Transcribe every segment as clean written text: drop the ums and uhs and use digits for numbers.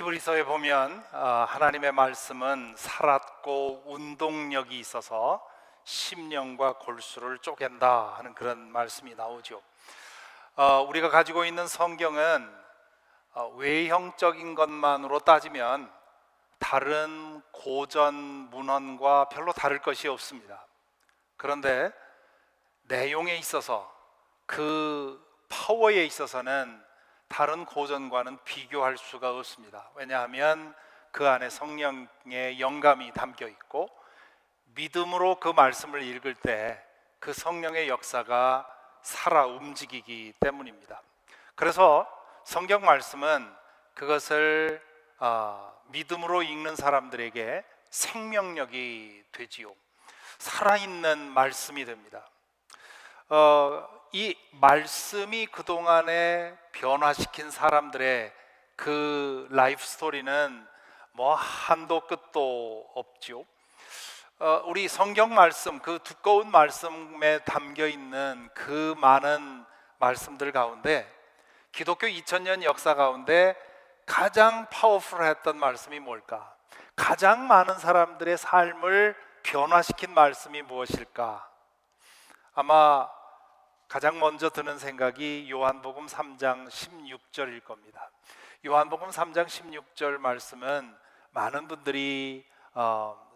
히브리서에 보면 하나님의 말씀은 살았고 운동력이 있어서 심령과 골수를 쪼갠다 하는 그런 말씀이 나오죠. 우리가 가지고 있는 성경은 외형적인 것만으로 따지면 다른 고전 문헌과 별로 다를 것이 없습니다. 그런데 내용에 있어서, 그 파워에 있어서는 다른 고전과는 비교할 수가 없습니다. 왜냐하면 그 안에 성령의 영감이 담겨 있고 믿음으로 그 말씀을 읽을 때 그 성령의 역사가 살아 움직이기 때문입니다. 그래서 성경 말씀은 그것을 믿음으로 읽는 사람들에게 생명력이 되지요. 살아있는 말씀이 됩니다. 이 말씀이 그동안에 변화시킨 사람들의 그 라이프 스토리는 뭐 한도 끝도 없죠. 우리 성경 말씀, 그 두꺼운 말씀에 담겨 있는 그 많은 말씀들 가운데 기독교 2000년 역사 가운데 가장 파워풀했던 말씀이 뭘까? 가장 많은 사람들의 삶을 변화시킨 말씀이 무엇일까? 아마 가장 먼저 드는 생각이 요한복음 3장 16절일 겁니다. 요한복음 3장 16절 말씀은 많은 분들이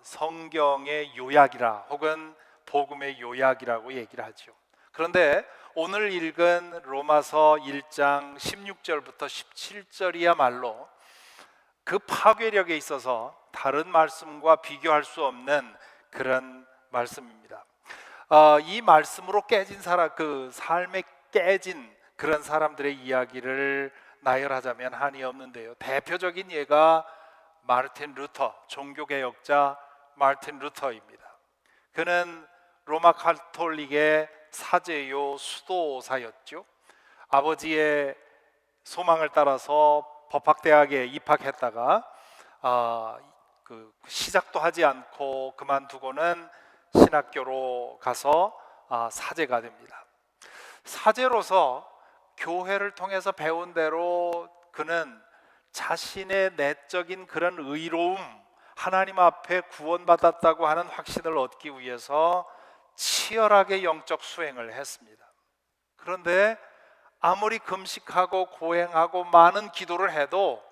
성경의 요약이라 혹은 복음의 요약이라고 얘기를 하죠. 그런데 오늘 읽은 로마서 1장 16절부터 17절이야말로 그 파괴력에 있어서 다른 말씀과 비교할 수 없는 그런 말씀입니다. 이 말씀으로 깨진 사람, 그 삶에 깨진 그런 사람들의 이야기를 나열하자면 한이 없는데요. 대표적인 예가 마르틴 루터, 종교개혁자 마르틴 루터입니다. 그는 로마 카톨릭의 사제요 수도사였죠. 아버지의 소망을 따라서 법학대학에 입학했다가 시작도 하지 않고 그만두고는 신학교로 가서 사제가 됩니다. 사제로서 교회를 통해서 배운 대로 그는 자신의 내적인 그런 의로움, 하나님 앞에 구원받았다고 하는 확신을 얻기 위해서 치열하게 영적 수행을 했습니다. 그런데 아무리 금식하고 고행하고 많은 기도를 해도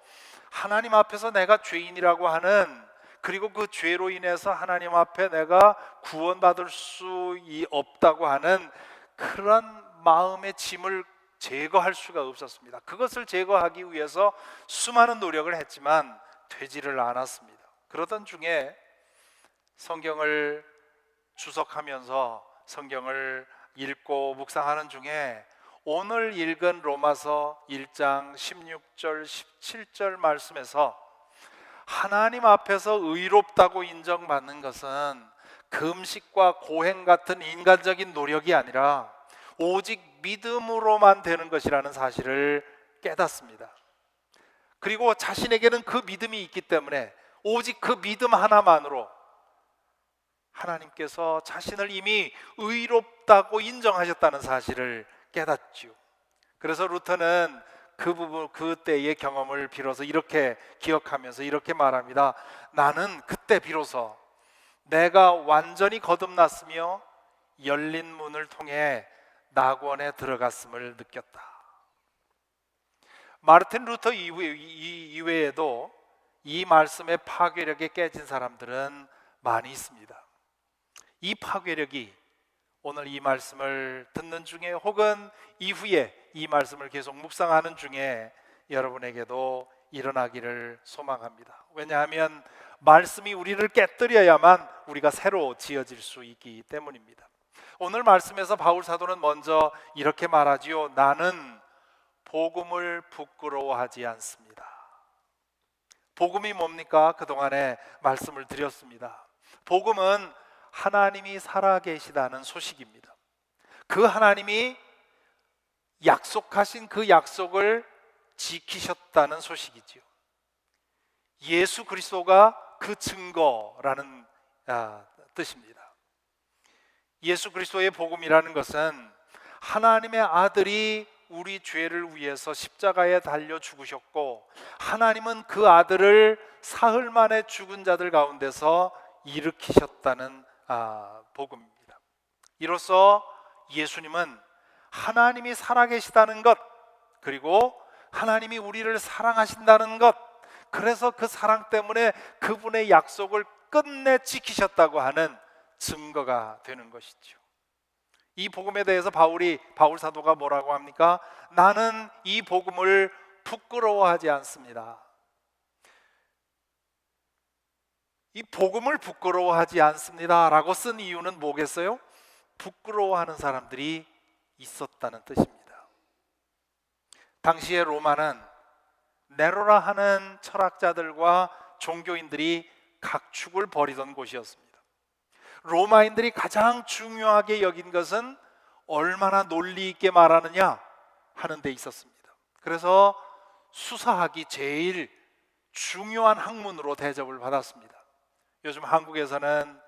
하나님 앞에서 내가 죄인이라고 하는, 그리고 그 죄로 인해서 하나님 앞에 내가 구원받을 수 없다고 하는 그런 마음의 짐을 제거할 수가 없었습니다. 그것을 제거하기 위해서 수많은 노력을 했지만 되지를 않았습니다. 그러던 중에 성경을 주석하면서 성경을 읽고 묵상하는 중에 오늘 읽은 로마서 1장 16절 17절 말씀에서 하나님 앞에서 의롭다고 인정받는 것은 금식과 고행 같은 인간적인 노력이 아니라 오직 믿음으로만 되는 것이라는 사실을 깨닫습니다. 그리고 자신에게는 그 믿음이 있기 때문에 오직 그 믿음 하나만으로 하나님께서 자신을 이미 의롭다고 인정하셨다는 사실을 깨닫죠. 그래서 루터는 그 부분, 그때의 경험을 빌어서 이렇게 기억하면서 이렇게 말합니다. 나는 그때 비로소 내가 완전히 거듭났으며 열린 문을 통해 낙원에 들어갔음을 느꼈다. 마르틴 루터 이외에도 이 말씀의 파괴력에 깨진 사람들은 많이 있습니다. 이 파괴력이 오늘 이 말씀을 듣는 중에 혹은 이후에 이 말씀을 계속 묵상하는 중에 여러분에게도 일어나기를 소망합니다. 왜냐하면 말씀이 우리를 깨뜨려야만 우리가 새로 지어질 수 있기 때문입니다. 오늘 말씀에서 바울 사도는 먼저 이렇게 말하지요. 나는 복음을 부끄러워하지 않습니다. 복음이 뭡니까? 그동안에 말씀을 드렸습니다. 복음은 하나님이 살아계시다는 소식입니다. 그 하나님이 약속하신 그 약속을 지키셨다는 소식이지요. 예수 그리스도가 그 증거라는 뜻입니다. 예수 그리스도의 복음이라는 것은 하나님의 아들이 우리 죄를 위해서 십자가에 달려 죽으셨고, 하나님은 그 아들을 사흘 만에 죽은 자들 가운데서 일으키셨다는 복음입니다. 이로써 예수님은 하나님이 살아계시다는 것, 그리고 하나님이 우리를 사랑하신다는 것, 그래서 그 사랑 때문에 그분의 약속을 끝내 지키셨다고 하는 증거가 되는 것이죠. 이 복음에 대해서 바울 사도가 뭐라고 합니까? 나는 이 복음을 부끄러워하지 않습니다. 이 복음을 부끄러워하지 않습니다 라고 쓴 이유는 뭐겠어요? 부끄러워하는 사람들이 있었다는 뜻입니다. 당시의 로마는 네로라 하는 철학자들과 종교인들이 각축을 벌이던 곳이었습니다. 로마인들이 가장 중요하게 여긴 것은 얼마나 논리 있게 말하느냐 하는 데 있었습니다. 그래서 수사학이 제일 중요한 학문으로 대접을 받았습니다. 요즘 한국에서는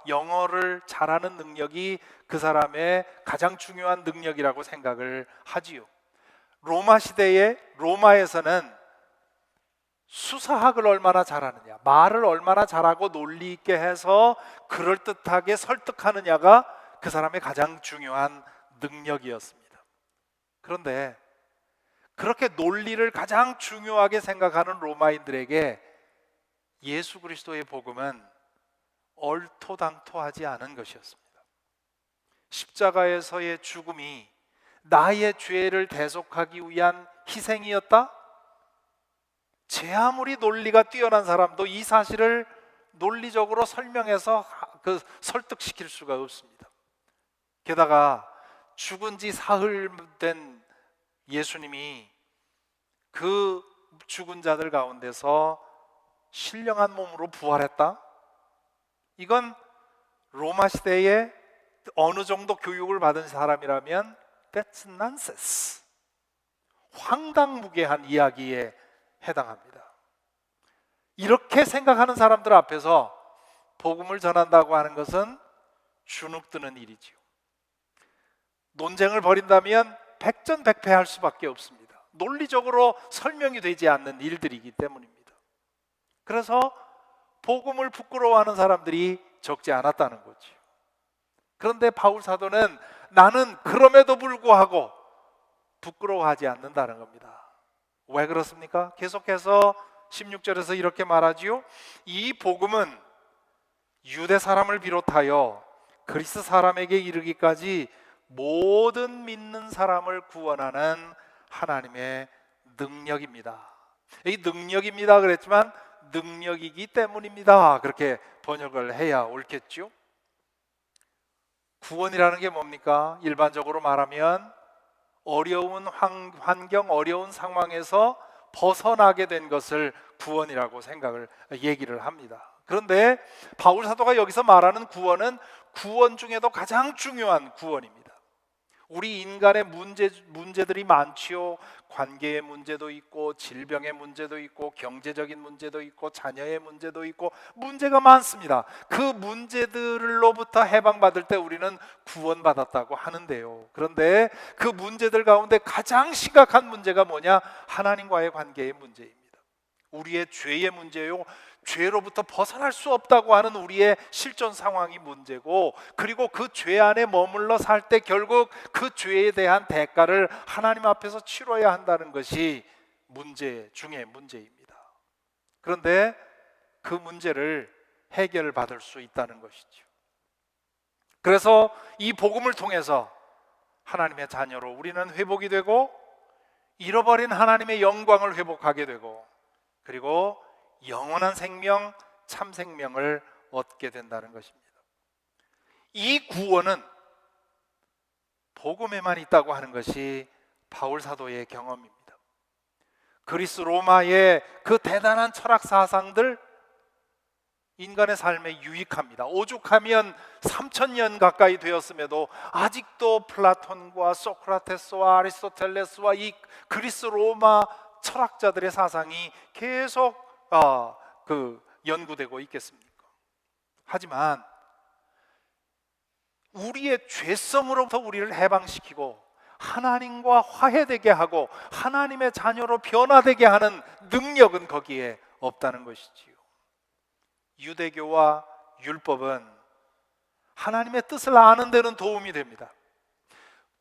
영어를 잘하는 능력이 그 사람의 가장 중요한 능력이라고 생각을 하지요. 로마 시대에 로마에서는 수사학을 얼마나 잘하느냐, 말을 얼마나 잘하고 논리 있게 해서 그럴듯하게 설득하느냐가 그 사람의 가장 중요한 능력이었습니다. 그런데 그렇게 논리를 가장 중요하게 생각하는 로마인들에게 예수 그리스도의 복음은 얼토당토하지 않은 것이었습니다. 십자가에서의 죽음이 나의 죄를 대속하기 위한 희생이었다? 제 아무리 논리가 뛰어난 사람도 이 사실을 논리적으로 설명해서 설득시킬 수가 없습니다. 게다가 죽은 지 사흘 된 예수님이 그 죽은 자들 가운데서 신령한 몸으로 부활했다? 이건 로마 시대에 어느 정도 교육을 받은 사람이라면 That's nonsense, 황당무계한 이야기에 해당합니다. 이렇게 생각하는 사람들 앞에서 복음을 전한다고 하는 것은 주눅드는 일이지요. 논쟁을 벌인다면 백전백패할 수밖에 없습니다. 논리적으로 설명이 되지 않는 일들이기 때문입니다. 그래서 복음을 부끄러워하는 사람들이 적지 않았다는 거죠. 그런데 바울 사도는 나는 그럼에도 불구하고 부끄러워하지 않는다는 겁니다. 왜 그렇습니까? 계속해서 16절에서 이렇게 말하지요. 이 복음은 유대 사람을 비롯하여 그리스 사람에게 이르기까지 모든 믿는 사람을 구원하는 하나님의 능력입니다. 이 능력입니다 그랬지만 능력이기 때문입니다, 그렇게 번역을 해야 옳겠죠. 구원이라는 게 뭡니까? 일반적으로 말하면 어려운 환경, 어려운 상황에서 벗어나게 된 것을 구원이라고 얘기를 합니다. 그런데 바울 사도가 여기서 말하는 구원은 구원 중에도 가장 중요한 구원입니다. 우리 인간의 문제들이 많지요. 관계의 문제도 있고, 질병의 문제도 있고, 경제적인 문제도 있고, 자녀의 문제도 있고, 문제가 많습니다. 그 문제들로부터 해방받을 때 우리는 구원받았다고 하는데요. 그런데 그 문제들 가운데 가장 심각한 문제가 뭐냐? 하나님과의 관계의 문제입니다. 우리의 죄의 문제요, 죄로부터 벗어날 수 없다고 하는 우리의 실존 상황이 문제고, 그리고 그 죄 안에 머물러 살 때 결국 그 죄에 대한 대가를 하나님 앞에서 치러야 한다는 것이 문제 중에 문제입니다. 그런데 그 문제를 해결받을 수 있다는 것이죠. 그래서 이 복음을 통해서 하나님의 자녀로 우리는 회복이 되고, 잃어버린 하나님의 영광을 회복하게 되고, 그리고 영원한 생명, 참 생명을 얻게 된다는 것입니다. 이 구원은 복음에만 있다고 하는 것이 바울 사도의 경험입니다. 그리스 로마의 그 대단한 철학 사상들, 인간의 삶에 유익합니다. 오죽하면 3000년 가까이 되었음에도 아직도 플라톤과 소크라테스와 아리스토텔레스와 이 그리스 로마 철학자들의 사상이 계속 연구되고 있겠습니까? 하지만 우리의 죄성으로부터 우리를 해방시키고 하나님과 화해되게 하고 하나님의 자녀로 변화되게 하는 능력은 거기에 없다는 것이지요. 유대교와 율법은 하나님의 뜻을 아는 데는 도움이 됩니다.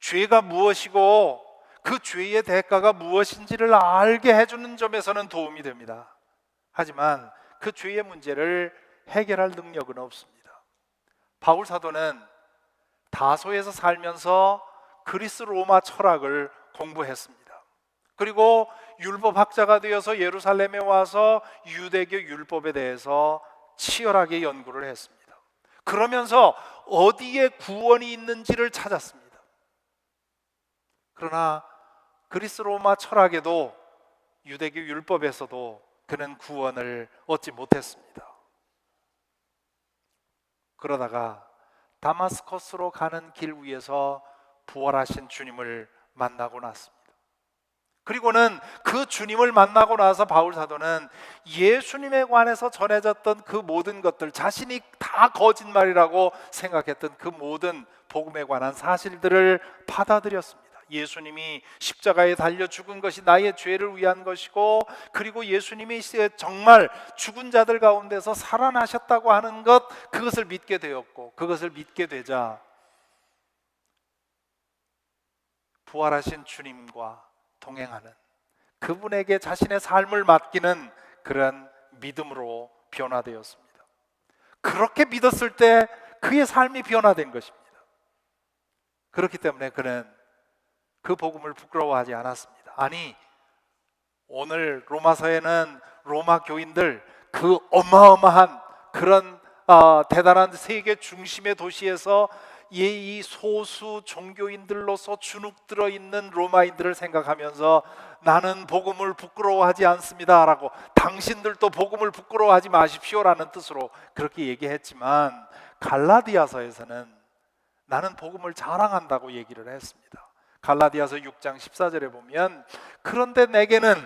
죄가 무엇이고 그 죄의 대가가 무엇인지를 알게 해주는 점에서는 도움이 됩니다. 하지만 그 죄의 문제를 해결할 능력은 없습니다. 바울 사도는 다소에서 살면서 그리스 로마 철학을 공부했습니다. 그리고 율법학자가 되어서 예루살렘에 와서 유대교 율법에 대해서 치열하게 연구를 했습니다. 그러면서 어디에 구원이 있는지를 찾았습니다. 그러나 그리스 로마 철학에도 유대교 율법에서도 그는 구원을 얻지 못했습니다. 그러다가 다마스커스로 가는 길 위에서 부활하신 주님을 만나고 났습니다. 그리고는 그 주님을 만나고 나서 바울 사도는 예수님에 관해서 전해졌던 그 모든 것들, 자신이 다 거짓말이라고 생각했던 그 모든 복음에 관한 사실들을 받아들였습니다. 예수님이 십자가에 달려 죽은 것이 나의 죄를 위한 것이고, 그리고 예수님이 정말 죽은 자들 가운데서 살아나셨다고 하는 것, 그것을 믿게 되었고, 그것을 믿게 되자 부활하신 주님과 동행하는, 그분에게 자신의 삶을 맡기는 그런 믿음으로 변화되었습니다. 그렇게 믿었을 때 그의 삶이 변화된 것입니다. 그렇기 때문에 그는 그 복음을 부끄러워하지 않았습니다. 아니, 오늘 로마서에는 로마 교인들, 그 어마어마한 그런 대단한 세계 중심의 도시에서 이 소수 종교인들로서 주눅 들어 있는 로마인들을 생각하면서 나는 복음을 부끄러워하지 않습니다 라고, 당신들도 복음을 부끄러워하지 마십시오라는 뜻으로 그렇게 얘기했지만, 갈라디아서에서는 나는 복음을 자랑한다고 얘기를 했습니다. 갈라디아서 6장 14절에 보면, 그런데 내게는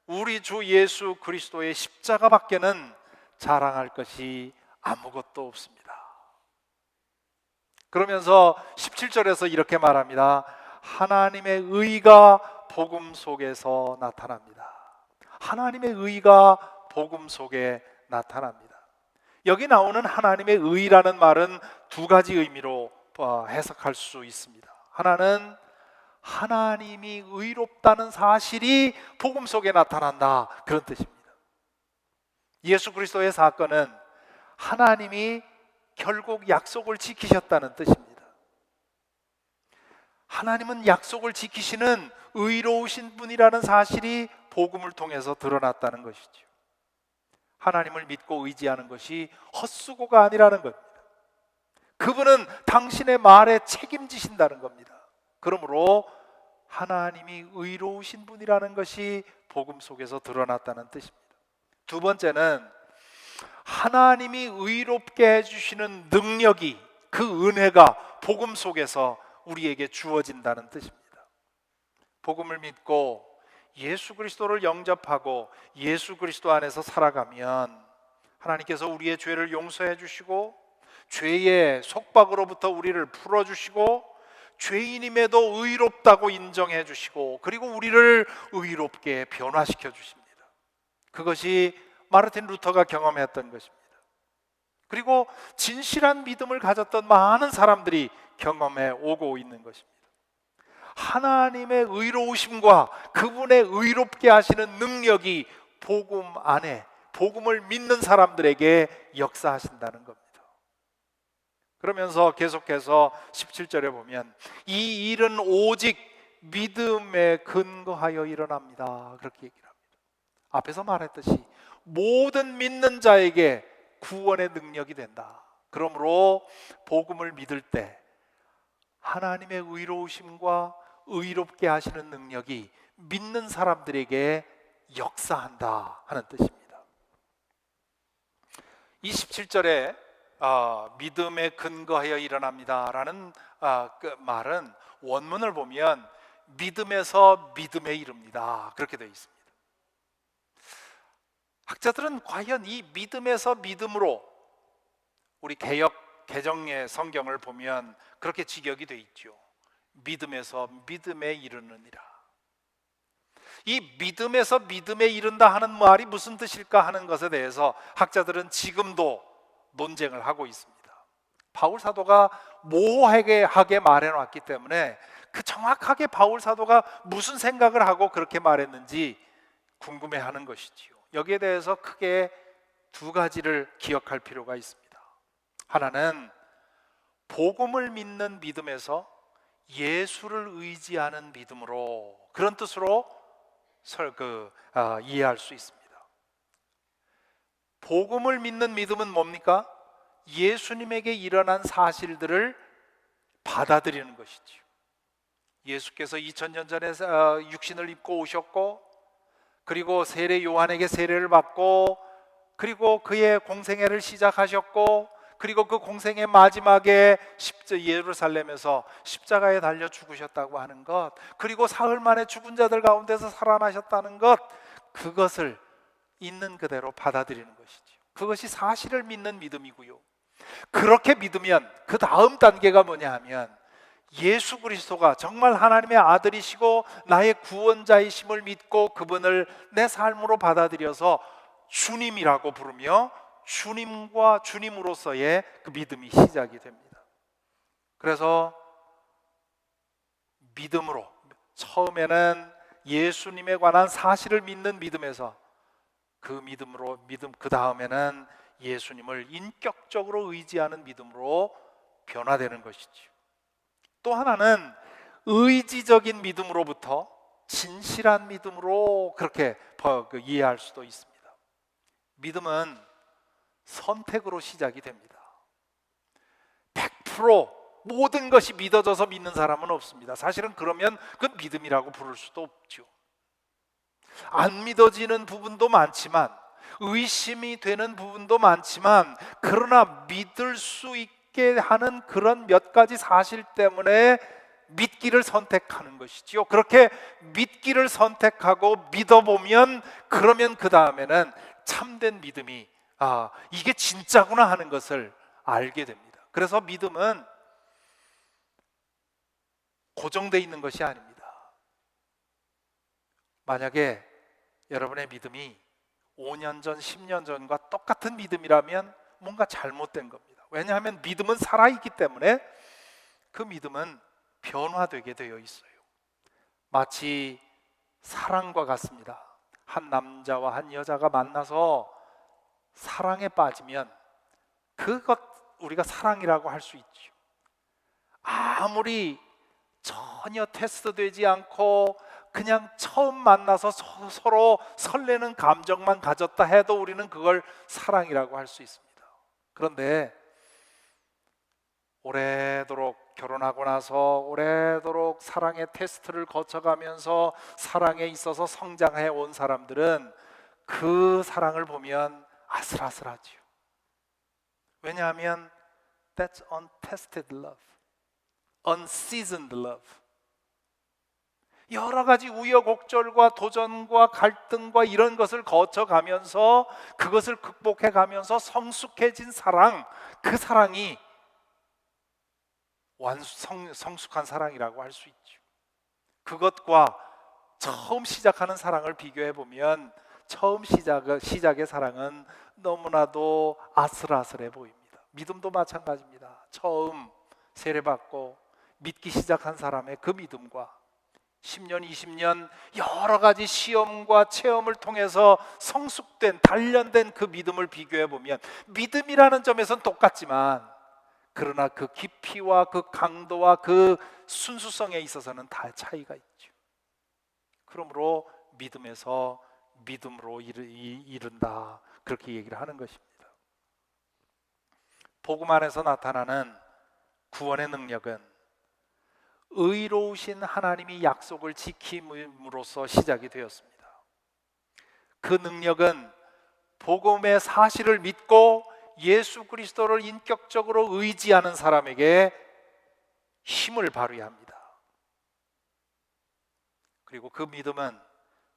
우리 주 예수 그리스도의 십자가밖에는 자랑할 것이 아무것도 없습니다. 그러면서 17절에서 이렇게 말합니다. 하나님의 의가 복음 속에서 나타납니다. 하나님의 의가 복음 속에 나타납니다. 여기 나오는 하나님의 의라는 말은 두 가지 의미로 해석할 수 있습니다. 하나는 하나님이 의롭다는 사실이 복음 속에 나타난다, 그런 뜻입니다. 예수 그리스도의 사건은 하나님이 결국 약속을 지키셨다는 뜻입니다. 하나님은 약속을 지키시는 의로우신 분이라는 사실이 복음을 통해서 드러났다는 것이죠. 하나님을 믿고 의지하는 것이 헛수고가 아니라는 겁니다. 그분은 당신의 말에 책임지신다는 겁니다. 그러므로 하나님이 의로우신 분이라는 것이 복음 속에서 드러났다는 뜻입니다. 두 번째는 하나님이 의롭게 해주시는 능력이, 그 은혜가 복음 속에서 우리에게 주어진다는 뜻입니다. 복음을 믿고 예수 그리스도를 영접하고 예수 그리스도 안에서 살아가면 하나님께서 우리의 죄를 용서해 주시고, 죄의 속박으로부터 우리를 풀어주시고, 죄인임에도 의롭다고 인정해 주시고, 그리고 우리를 의롭게 변화시켜 주십니다. 그것이 마르틴 루터가 경험했던 것입니다. 그리고 진실한 믿음을 가졌던 많은 사람들이 경험해 오고 있는 것입니다. 하나님의 의로우심과 그분의 의롭게 하시는 능력이 복음 안에, 복음을 믿는 사람들에게 역사하신다는 겁니다. 그러면서 계속해서 17절에 보면 이 일은 오직 믿음에 근거하여 일어납니다, 그렇게 얘기를 합니다. 앞에서 말했듯이 모든 믿는 자에게 구원의 능력이 된다. 그러므로 복음을 믿을 때 하나님의 의로우심과 의롭게 하시는 능력이 믿는 사람들에게 역사한다 하는 뜻입니다. 27절에 믿음에 근거하여 일어납니다 라는 그 말은 원문을 보면 믿음에서 믿음에 이릅니다, 그렇게 되어 있습니다. 학자들은 과연 이 믿음에서 믿음으로, 우리 개역 개정의 성경을 보면 그렇게 직역이 되어 있죠. 믿음에서 믿음에 이르느니라. 이 믿음에서 믿음에 이른다 하는 말이 무슨 뜻일까 하는 것에 대해서 학자들은 지금도 논쟁을 하고 있습니다. 바울 사도가 모호하게 말해놨기 때문에 그 정확하게 바울 사도가 무슨 생각을 하고 그렇게 말했는지 궁금해하는 것이지요. 여기에 대해서 크게 두 가지를 기억할 필요가 있습니다. 하나는 복음을 믿는 믿음에서 예수를 의지하는 믿음으로, 그런 뜻으로 이해할 수 있습니다. 복음을 믿는 믿음은 뭡니까? 예수님에게 일어난 사실들을 받아들이는 것이죠. 예수께서 2000년 전에 육신을 입고 오셨고, 그리고 세례 요한에게 세례를 받고, 그리고 그의 공생애를 시작하셨고, 그리고 그 공생의 마지막에 예루살렘에서 십자가에 달려 죽으셨다고 하는 것, 그리고 사흘 만에 죽은 자들 가운데서 살아나셨다는 것, 그것을 있는 그대로 받아들이는 것이죠. 그것이 사실을 믿는 믿음이고요. 그렇게 믿으면 그 다음 단계가 뭐냐 하면, 예수 그리스도가 정말 하나님의 아들이시고 나의 구원자이심을 믿고 그분을 내 삶으로 받아들여서 주님이라고 부르며 주님과 주님으로서의 그 믿음이 시작이 됩니다. 그래서 믿음으로, 처음에는 예수님에 관한 사실을 믿는 믿음에서 그 그 다음에는 예수님을 인격적으로 의지하는 믿음으로 변화되는 것이죠. 또 하나는 의지적인 믿음으로부터 진실한 믿음으로 그렇게 이해할 수도 있습니다. 믿음은 선택으로 시작이 됩니다. 100% 모든 것이 믿어져서 믿는 사람은 없습니다. 사실은 그러면 그건 믿음이라고 부를 수도 없죠. 안 믿어지는 부분도 많지만, 의심이 되는 부분도 많지만, 그러나 믿을 수 있게 하는 그런 몇 가지 사실 때문에 믿기를 선택하는 것이지요. 그렇게 믿기를 선택하고 믿어보면, 그러면 그 다음에는 참된 믿음이 이게 진짜구나 하는 것을 알게 됩니다. 그래서 믿음은 고정되어 있는 것이 아닙니다. 만약에 여러분의 믿음이 5년 전, 10년 전과 똑같은 믿음이라면 뭔가 잘못된 겁니다. 왜냐하면 믿음은 살아있기 때문에 그 믿음은 변화되게 되어 있어요. 마치 사랑과 같습니다. 한 남자와 한 여자가 만나서 사랑에 빠지면 그것 우리가 사랑이라고 할 수 있죠. 아무리 전혀 테스트되지 않고 그냥 처음 만나서 서로 설레는 감정만 가졌다 해도 우리는 그걸 사랑이라고 할 수 있습니다. 그런데 오래도록 결혼하고 나서 오래도록 사랑의 테스트를 거쳐가면서 사랑에 있어서 성장해 온 사람들은 그 사랑을 보면 아슬아슬하지요. 왜냐하면 that's untested love, unseasoned love. 여러 가지 우여곡절과 도전과 갈등과 이런 것을 거쳐가면서 그것을 극복해가면서 성숙해진 사랑, 그 사랑이 성숙한 사랑이라고 할 수 있죠. 그것과 처음 시작하는 사랑을 비교해 보면 처음 시작의 사랑은 너무나도 아슬아슬해 보입니다. 믿음도 마찬가지입니다. 처음 세례받고 믿기 시작한 사람의 그 믿음과 10년, 20년 여러 가지 시험과 체험을 통해서 성숙된, 단련된 그 믿음을 비교해 보면 믿음이라는 점에서는 똑같지만, 그러나 그 깊이와 그 강도와 그 순수성에 있어서는 다 차이가 있죠. 그러므로 믿음에서 믿음으로 이른다, 그렇게 얘기를 하는 것입니다. 복음 안에서 나타나는 구원의 능력은 의로우신 하나님이 약속을 지킴으로써 시작이 되었습니다. 그 능력은 복음의 사실을 믿고 예수 그리스도를 인격적으로 의지하는 사람에게 힘을 발휘합니다. 그리고 그 믿음은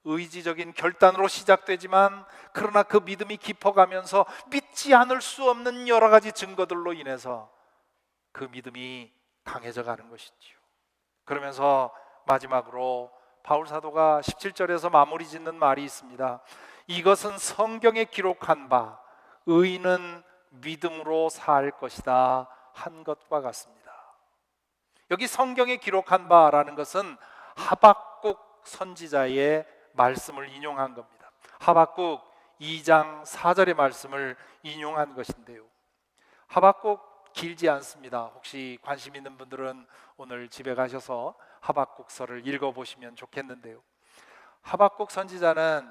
의지적인 결단으로 시작되지만, 그러나 그 믿음이 깊어가면서 믿지 않을 수 없는 여러 가지 증거들로 인해서 그 믿음이 강해져 가는 것이지요. 그러면서 마지막으로 바울 사도가 17절에서 마무리 짓는 말이 있습니다. 이것은 성경에 기록한 바 의인은 믿음으로 살 것이다 한 것과 같습니다. 여기 성경에 기록한 바라는 것은 하박국 선지자의 말씀을 인용한 겁니다. 하박국 2장 4절의 말씀을 인용한 것인데요, 하박국 길지 않습니다. 혹시 관심 있는 분들은 오늘 집에 가셔서 하박국서를 읽어보시면 좋겠는데요, 하박국 선지자는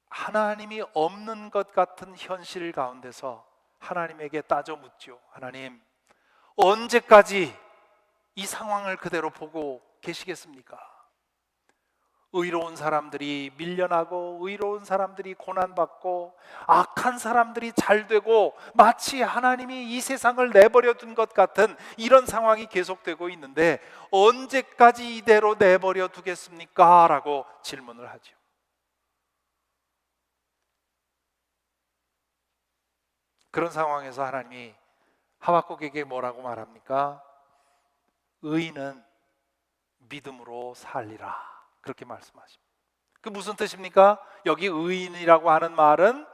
하나님이 없는 것 같은 현실 가운데서 하나님에게 따져 묻죠. 하나님, 언제까지 이 상황을 그대로 보고 계시겠습니까? 의로운 사람들이 밀려나고 의로운 사람들이 고난받고 악한 사람들이 잘되고 마치 하나님이 이 세상을 내버려 둔 것 같은 이런 상황이 계속되고 있는데 언제까지 이대로 내버려 두겠습니까? 라고 질문을 하죠. 그런 상황에서 하나님이 하박국에게 뭐라고 말합니까? 의인은 믿음으로 살리라, 그렇게 말씀하십니다. 그 무슨 뜻입니까? 여기 의인이라고 하는 말은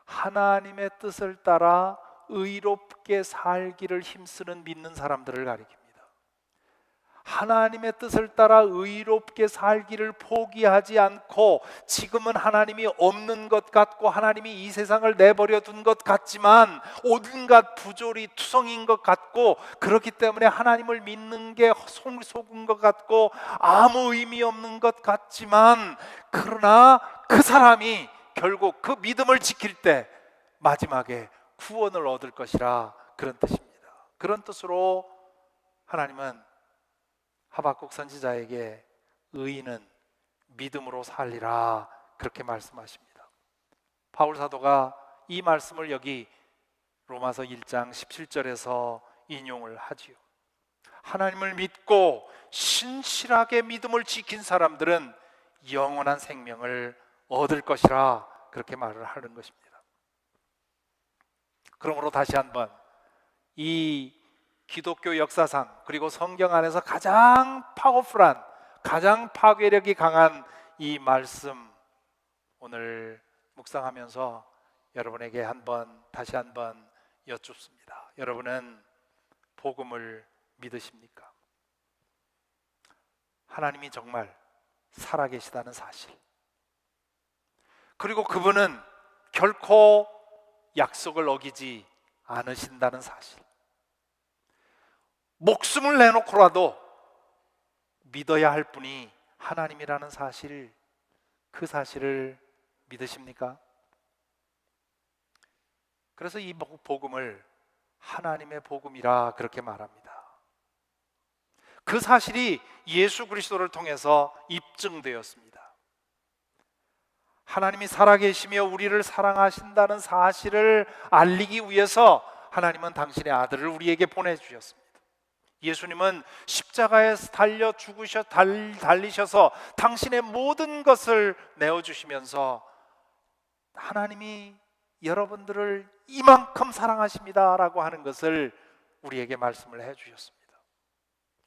하나님의 뜻을 따라 의롭게 살기를 힘쓰는 믿는 사람들을 가리킵니다. 하나님의 뜻을 따라 의롭게 살기를 포기하지 않고 지금은 하나님이 없는 것 같고 하나님이 이 세상을 내버려 둔 것 같지만 온갖 부조리 투성인 것 같고 그렇기 때문에 하나님을 믿는 게 속은 것 같고 아무 의미 없는 것 같지만 그러나 그 사람이 결국 그 믿음을 지킬 때 마지막에 구원을 얻을 것이라, 그런 뜻입니다. 그런 뜻으로 하나님은 하박국 선지자에게 의인은 믿음으로 살리라, 그렇게 말씀하십니다. 바울 사도가 이 말씀을 여기 로마서 1장 17절에서 인용을 하지요. 하나님을 믿고 신실하게 믿음을 지킨 사람들은 영원한 생명을 얻을 것이라, 그렇게 말을 하는 것입니다. 그러므로 다시 한번 이 기독교 역사상 그리고 성경 안에서 가장 파워풀한, 가장 파괴력이 강한 이 말씀 오늘 묵상하면서 여러분에게 다시 한번 여쭙습니다. 여러분은 복음을 믿으십니까? 하나님이 정말 살아계시다는 사실, 그리고 그분은 결코 약속을 어기지 않으신다는 사실, 목숨을 내놓고라도 믿어야 할 분이 하나님이라는 사실, 그 사실을 믿으십니까? 그래서 이 복음을 하나님의 복음이라 그렇게 말합니다. 그 사실이 예수 그리스도를 통해서 입증되었습니다. 하나님이 살아계시며 우리를 사랑하신다는 사실을 알리기 위해서 하나님은 당신의 아들을 우리에게 보내주셨습니다. 예수님은 십자가에 달려 달리셔서 당신의 모든 것을 내어주시면서 하나님이 여러분들을 이만큼 사랑하십니다라고 하는 것을 우리에게 말씀을 해주셨습니다.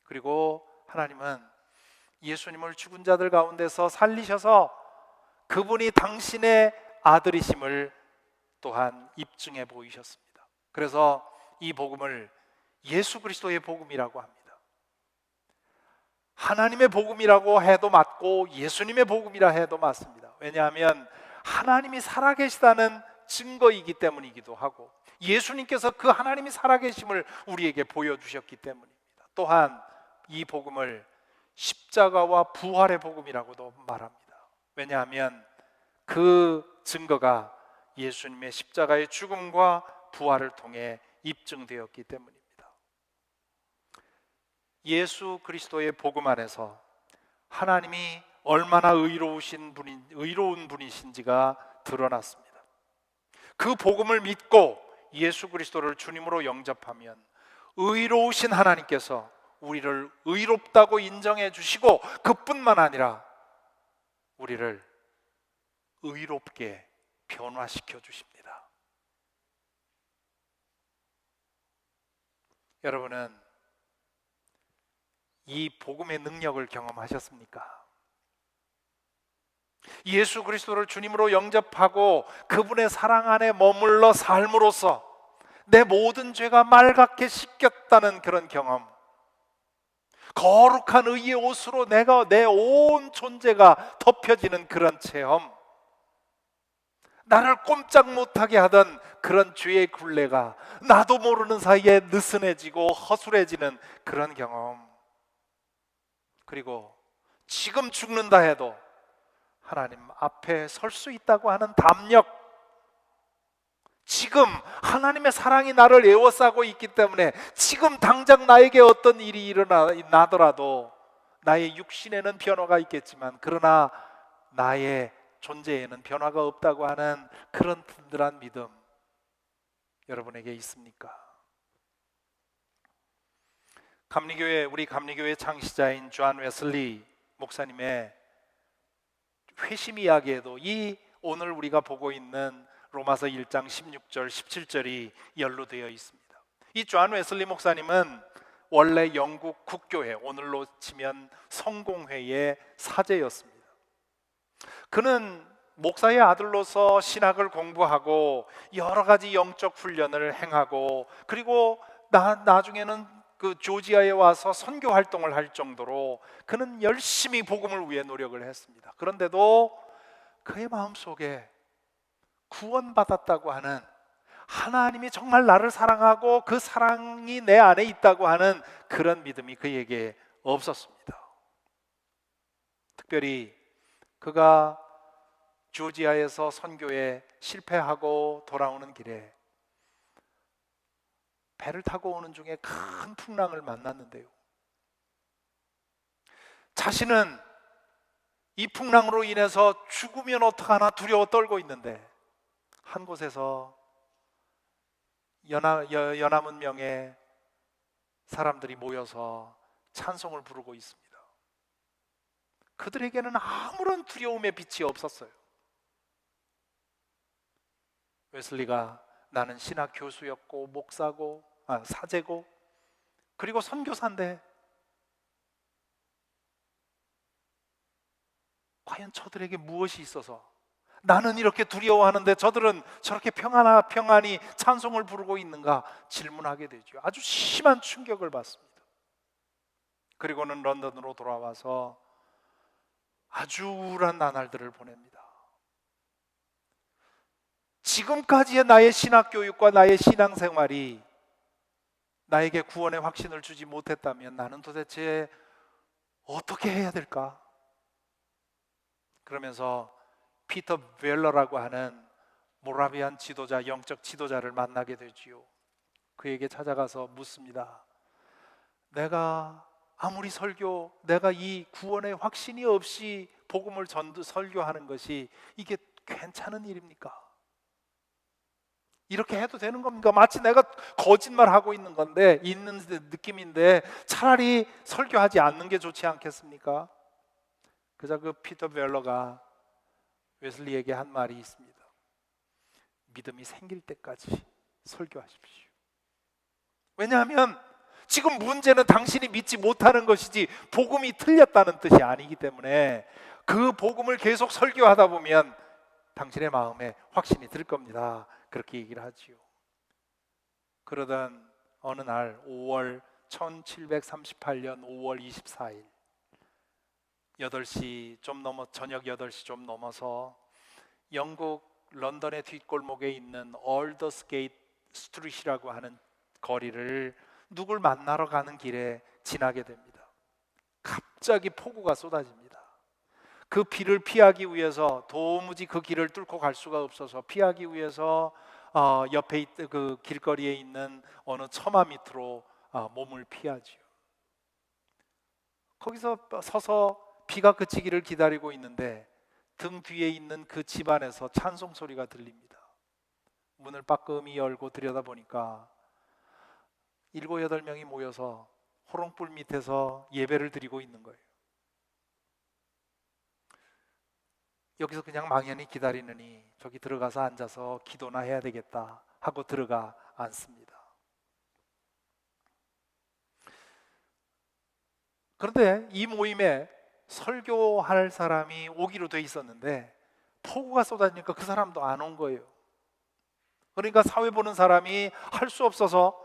그리고 하나님은 예수님을 죽은 자들 가운데서 살리셔서 그분이 당신의 아들이심을 또한 입증해 보이셨습니다. 그래서 이 복음을 예수 그리스도의 복음이라고 합니다. 하나님의 복음이라고 해도 맞고 예수님의 복음이라 해도 맞습니다. 왜냐하면 하나님이 살아계시다는 증거이기 때문이기도 하고 예수님께서 그 하나님이 살아계심을 우리에게 보여주셨기 때문입니다. 또한 이 복음을 십자가와 부활의 복음이라고도 말합니다. 왜냐하면 그 증거가 예수님의 십자가의 죽음과 부활을 통해 입증되었기 때문입니다. 예수 그리스도의 복음 안에서 하나님이 얼마나 의로운 분이신지가 드러났습니다. 그 복음을 믿고 예수 그리스도를 주님으로 영접하면 의로우신 하나님께서 우리를 의롭다고 인정해 주시고 그뿐만 아니라 우리를 의롭게 변화시켜 주십니다. 여러분은 이 복음의 능력을 경험하셨습니까? 예수 그리스도를 주님으로 영접하고 그분의 사랑 안에 머물러 삶으로써 내 모든 죄가 맑게 씻겼다는 그런 경험, 거룩한 의의 옷으로 내가 내 온 존재가 덮여지는 그런 체험, 나를 꼼짝 못하게 하던 그런 죄의 굴레가 나도 모르는 사이에 느슨해지고 허술해지는 그런 경험, 그리고 지금 죽는다 해도 하나님 앞에 설 수 있다고 하는 담력, 지금 하나님의 사랑이 나를 에워싸고 있기 때문에 지금 당장 나에게 어떤 일이 일어나더라도 나의 육신에는 변화가 있겠지만 그러나 나의 존재에는 변화가 없다고 하는 그런 든든한 믿음, 여러분에게 있습니까? 우리 감리교회 창시자인 존 웨슬리 목사님의 회심 이야기에도 이 오늘 우리가 보고 있는 로마서 1장 16절 17절이 연루되어 있습니다. 이 존 웨슬리 목사님은 원래 영국 국교회, 오늘로 치면 성공회의 사제였습니다. 그는 목사의 아들로서 신학을 공부하고 여러 가지 영적 훈련을 행하고 그리고 나중에는 그 조지아에 와서 선교 활동을 할 정도로 그는 열심히 복음을 위해 노력을 했습니다. 그런데도 그의 마음속에 구원받았다고 하는, 하나님이 정말 나를 사랑하고 그 사랑이 내 안에 있다고 하는 그런 믿음이 그에게 없었습니다. 특별히 그가 조지아에서 선교에 실패하고 돌아오는 길에 배를 타고 오는 중에 큰 풍랑을 만났는데요, 자신은 이 풍랑으로 인해서 죽으면 어떡하나 두려워 떨고 있는데 한 곳에서 연하문 명의 사람들이 모여서 찬송을 부르고 있습니다. 그들에게는 아무런 두려움의 빛이 없었어요. 웨슬리가 나는 신학 교수였고 목사고 사제고 그리고 선교사인데 과연 저들에게 무엇이 있어서 나는 이렇게 두려워하는데 저들은 저렇게 평안히 찬송을 부르고 있는가 질문하게 되죠. 아주 심한 충격을 받습니다. 그리고는 런던으로 돌아와서 아주 우울한 나날들을 보냅니다. 지금까지의 나의 신학교육과 나의 신앙생활이 나에게 구원의 확신을 주지 못했다면 나는 도대체 어떻게 해야 될까? 그러면서 피터 벨러라고 하는 모라비안 지도자, 영적 지도자를 만나게 되지요. 그에게 찾아가서 묻습니다. 내가 아무리 내가 이 구원의 확신이 없이 복음을 설교하는 것이 이게 괜찮은 일입니까? 이렇게 해도 되는 겁니까? 마치 내가 거짓말하고 있는 느낌인데 차라리 설교하지 않는 게 좋지 않겠습니까? 그저 그 피터 벨러가 웨슬리에게 한 말이 있습니다. 믿음이 생길 때까지 설교하십시오. 왜냐하면 지금 문제는 당신이 믿지 못하는 것이지 복음이 틀렸다는 뜻이 아니기 때문에 그 복음을 계속 설교하다 보면 당신의 마음에 확신이 들 겁니다. 그렇게 얘기를 하지요. 그러던 어느 날 1738년 5월 24일 8시 좀 저녁 8시 좀 넘어서 영국 런던의 뒷골목에 있는 얼더스게이트 스트리트라고 하는 거리를 누굴 만나러 가는 길에 지나게 됩니다. 갑자기 폭우가 쏟아집니다. 그 비를 피하기 위해서 도무지 그 길을 뚫고 갈 수가 없어서 피하기 위해서 옆에 그 길거리에 있는 어느 처마 밑으로 몸을 피하지요. 거기서 서서 비가 그치기를 기다리고 있는데 등 뒤에 있는 그 집안에서 찬송 소리가 들립니다. 문을 빠끔히 열고 들여다보니까 7, 8명이 모여서 호롱불 밑에서 예배를 드리고 있는 거예요. 여기서 그냥 망연히 기다리느니 저기 들어가서 앉아서 기도나 해야 되겠다 하고 들어가 앉습니다. 그런데 이 모임에 설교할 사람이 오기로 돼 있었는데 폭우가 쏟아지니까 그 사람도 안 온 거예요. 그러니까 사회 보는 사람이 할 수 없어서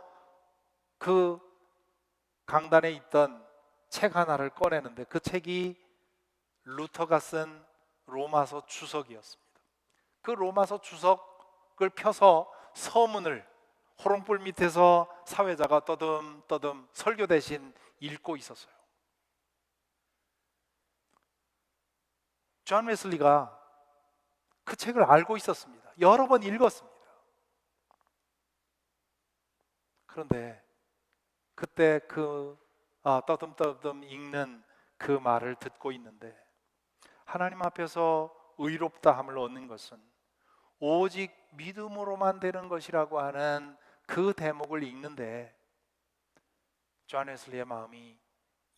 그 강단에 있던 책 하나를 꺼내는데 그 책이 루터가 쓴 로마서 주석이었습니다. 그 로마서 주석을 펴서 서문을 호롱불 밑에서 사회자가 떠듬떠듬 설교 대신 읽고 있었어요. 존 웨슬리가 그 책을 알고 있었습니다. 여러 번 읽었습니다. 그런데 그때 떠듬떠듬 읽는 그 말을 듣고 있는데 하나님 앞에서 의롭다함을 얻는 것은 오직 믿음으로만 되는 것이라고 하는 그 대목을 읽는데 존 웨슬리의 마음이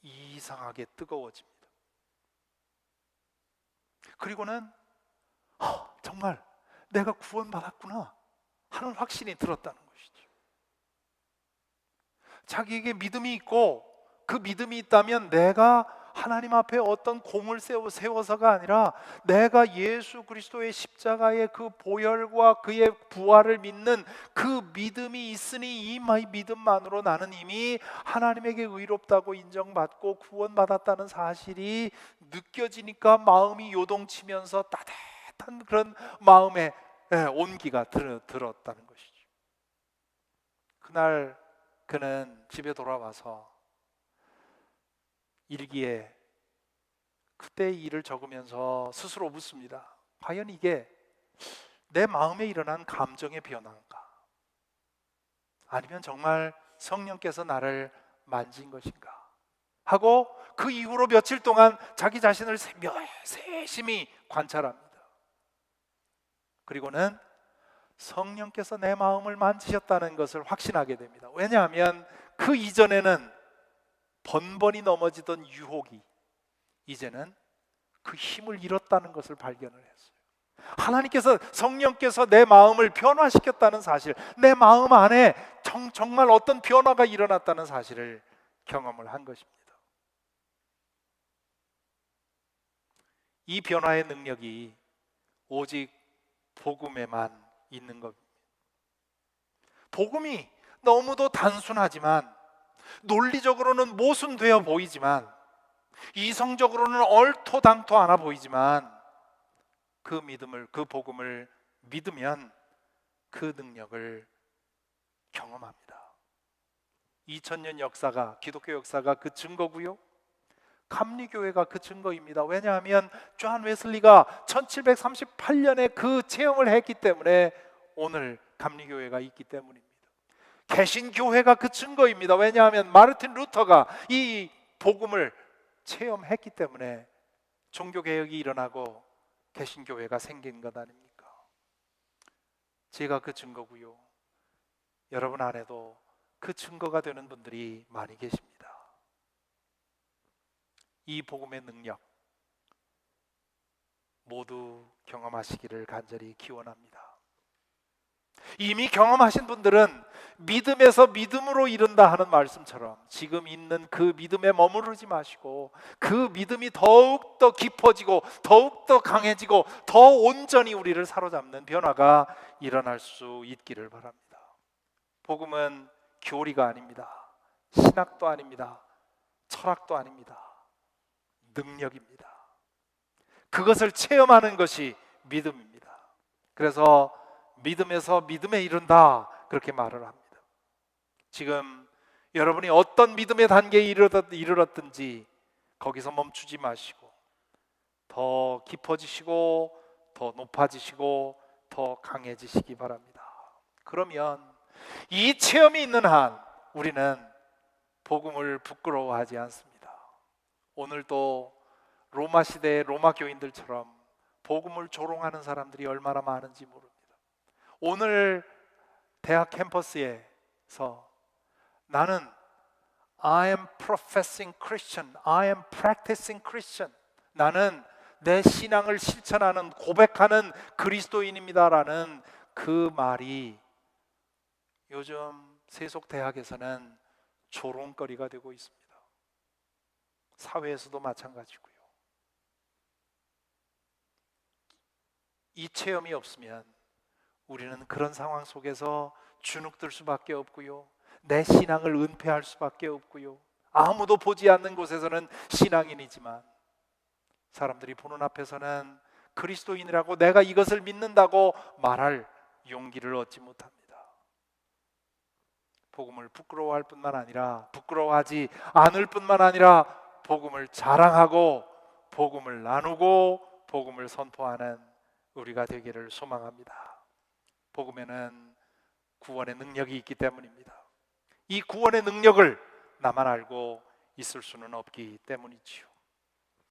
이상하게 뜨거워집니다. 그리고는 정말 내가 구원받았구나 하는 확신이 들었다는 것이죠. 자기에게 믿음이 있고 그 믿음이 있다면 내가 하나님 앞에 어떤 공을 세워서가 아니라 내가 예수 그리스도의 십자가의 그 보혈과 그의 부활을 믿는 그 믿음이 있으니 이 믿음만으로 나는 이미 하나님에게 의롭다고 인정받고 구원받았다는 사실이 느껴지니까 마음이 요동치면서 따뜻한 그런 마음의 온기가 들었다는 것이죠. 그날 그는 집에 돌아와서 일기에 그때의 일을 적으면서 스스로 묻습니다. 과연 이게 내 마음에 일어난 감정의 변화인가? 아니면 정말 성령께서 나를 만진 것인가? 하고 그 이후로 며칠 동안 자기 자신을 세심히 관찰합니다. 그리고는 성령께서 내 마음을 만지셨다는 것을 확신하게 됩니다. 왜냐하면 그 이전에는 번번이 넘어지던 유혹이 이제는 그 힘을 잃었다는 것을 발견을 했어요. 하나님께서 성령께서 내 마음을 변화시켰다는 사실, 내 마음 안에 정말 어떤 변화가 일어났다는 사실을 경험을 한 것입니다. 이 변화의 능력이 오직 복음에만 있는 겁니다. 복음이 너무도 단순하지만 논리적으로는 모순되어 보이지만 이성적으로는 얼토당토 않아 보이지만 그 복음을 믿으면 그 능력을 경험합니다. 2000년 역사가, 기독교 역사가 그 증거고요. 감리교회가 그 증거입니다. 왜냐하면 존 웨슬리가 1738년에 그 체험을 했기 때문에 오늘 감리교회가 있기 때문입니다. 개신교회가 그 증거입니다. 왜냐하면 마르틴 루터가 이 복음을 체험했기 때문에 종교개혁이 일어나고 개신교회가 생긴 것 아닙니까? 제가 그 증거고요. 여러분 안에도 그 증거가 되는 분들이 많이 계십니다. 이 복음의 능력 모두 경험하시기를 간절히 기원합니다. 이미 경험하신 분들은 믿음에서 믿음으로 이른다 하는 말씀처럼 지금 있는 그 믿음에 머무르지 마시고 그 믿음이 더욱더 깊어지고 더욱더 강해지고 더 온전히 우리를 사로잡는 변화가 일어날 수 있기를 바랍니다. 복음은 교리가 아닙니다. 신학도 아닙니다. 철학도 아닙니다. 능력입니다. 그것을 체험하는 것이 믿음입니다. 그래서 믿음에서 믿음에 이른다 그렇게 말을 합니다. 지금 여러분이 어떤 믿음의 단계에 이르렀든지 거기서 멈추지 마시고 더 깊어지시고 더 높아지시고 더 강해지시기 바랍니다. 그러면 이 체험이 있는 한 우리는 복음을 부끄러워하지 않습니다. 오늘도 로마 시대의 로마 교인들처럼 복음을 조롱하는 사람들이 얼마나 많은지 모릅니다. 오늘 대학 캠퍼스에서 나는 I am professing Christian, I am practicing Christian, 나는 내 신앙을 실천하는 고백하는 그리스도인입니다라는 그 말이 요즘 세속 대학에서는 조롱거리가 되고 있습니다. 사회에서도 마찬가지고요. 이 체험이 없으면 우리는 그런 상황 속에서 주눅들 수밖에 없고요, 내 신앙을 은폐할 수밖에 없고요, 아무도 보지 않는 곳에서는 신앙인이지만 사람들이 보는 앞에서는 그리스도인이라고 내가 이것을 믿는다고 말할 용기를 얻지 못합니다. 복음을 부끄러워할 뿐만 아니라, 부끄러워하지 않을 뿐만 아니라 복음을 자랑하고 복음을 나누고 복음을 선포하는 우리가 되기를 소망합니다. 복음에는 구원의 능력이 있기 때문입니다. 이 구원의 능력을 나만 알고 있을 수는 없기 때문이지요.